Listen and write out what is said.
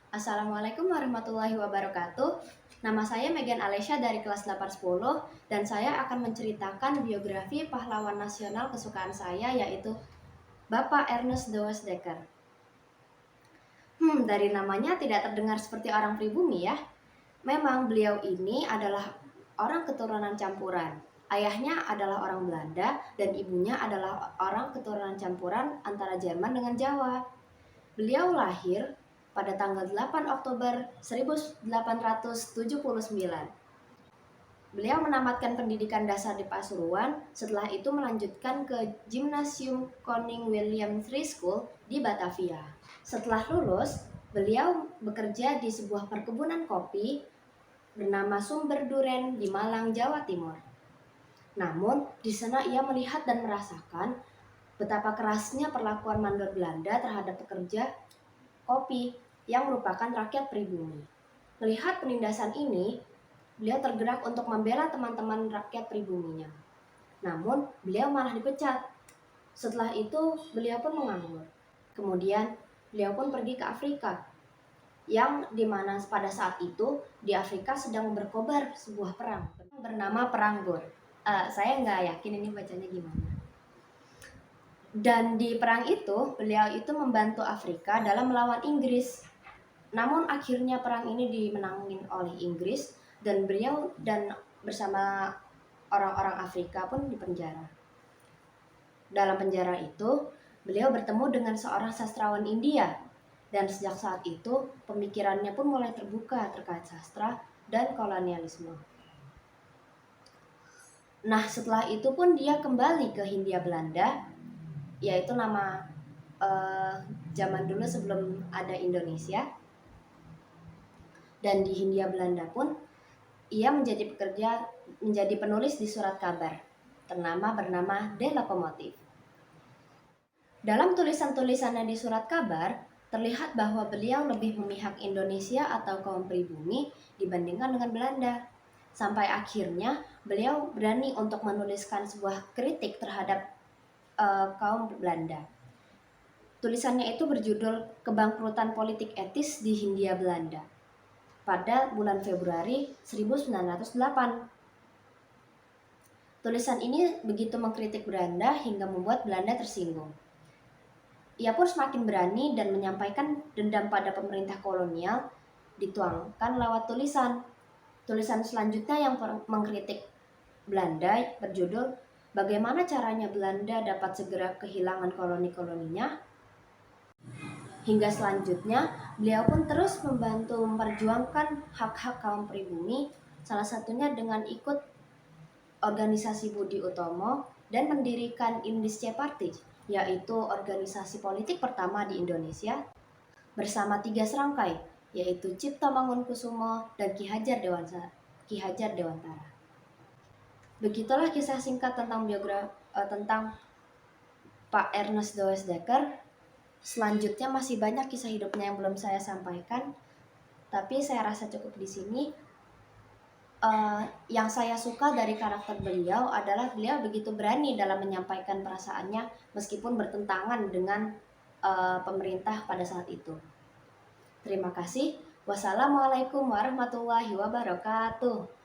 Assalamualaikum warahmatullahi wabarakatuh. Nama saya Megan Alesya dari kelas 810 dan saya akan menceritakan biografi pahlawan nasional kesukaan saya yaitu Bapak Ernest Does Dekker. Dari namanya tidak terdengar seperti orang pribumi ya. Memang beliau ini adalah orang keturunan campuran. Ayahnya adalah orang Belanda dan ibunya adalah orang keturunan campuran antara Jerman dengan Jawa. Beliau lahir pada tanggal 8 Oktober 1879. Beliau menamatkan pendidikan dasar di Pasuruan, setelah itu melanjutkan ke Gymnasium Koning William III School di Batavia. Setelah lulus, beliau bekerja di sebuah perkebunan kopi bernama Sumber Duren di Malang, Jawa Timur. Namun, di sana ia melihat dan merasakan betapa kerasnya perlakuan mandor Belanda terhadap pekerja kopi yang merupakan rakyat pribumi. Melihat penindasan ini, beliau tergerak untuk membela teman-teman rakyat pribuminya. Namun, beliau malah dipecat. Setelah itu, beliau pun menganggur. Kemudian, beliau pun pergi ke Afrika, yang dimana pada saat itu di Afrika sedang berkobar sebuah perang bernama Perang Boer. Saya nggak yakin ini bacanya gimana. Dan di perang itu, beliau itu membantu Afrika dalam melawan Inggris. Namun akhirnya perang ini dimenangin oleh Inggris dan beliau dan bersama orang-orang Afrika pun dipenjara. Dalam penjara itu, beliau bertemu dengan seorang sastrawan India dan sejak saat itu pemikirannya pun mulai terbuka terkait sastra dan kolonialisme. Nah, setelah itu pun dia kembali ke Hindia Belanda, yaitu nama zaman dulu sebelum ada Indonesia. Dan di Hindia Belanda pun ia menjadi penulis di surat kabar bernama De Locomotive. Dalam tulisan-tulisannya di surat kabar terlihat bahwa beliau lebih memihak Indonesia atau kaum pribumi dibandingkan dengan Belanda. Sampai akhirnya beliau berani untuk menuliskan sebuah kritik terhadap kaum Belanda. Tulisannya itu berjudul Kebangkrutan Politik Etis di Hindia Belanda pada bulan Februari 1908. Tulisan ini begitu mengkritik Belanda hingga membuat Belanda tersinggung. Ia pun semakin berani dan menyampaikan dendam pada pemerintah kolonial dituangkan lewat tulisan. Tulisan selanjutnya yang mengkritik Belanda berjudul Bagaimana Caranya Belanda Dapat Segera Kehilangan Koloni-koloninya. Hingga selanjutnya, beliau pun terus membantu memperjuangkan hak-hak kaum pribumi, salah satunya dengan ikut organisasi Budi Utomo dan mendirikan Indische Party, yaitu organisasi politik pertama di Indonesia, bersama 3 serangkai, yaitu Cipto Mangunkusumo dan Ki Hajar Dewantara. Begitulah kisah singkat tentang Pak Ernest Does Dekker. Selanjutnya masih banyak kisah hidupnya yang belum saya sampaikan, tapi saya rasa cukup di sini. Yang saya suka dari karakter beliau adalah beliau begitu berani dalam menyampaikan perasaannya meskipun bertentangan dengan pemerintah pada saat itu. Terima kasih. Wassalamualaikum warahmatullahi wabarakatuh.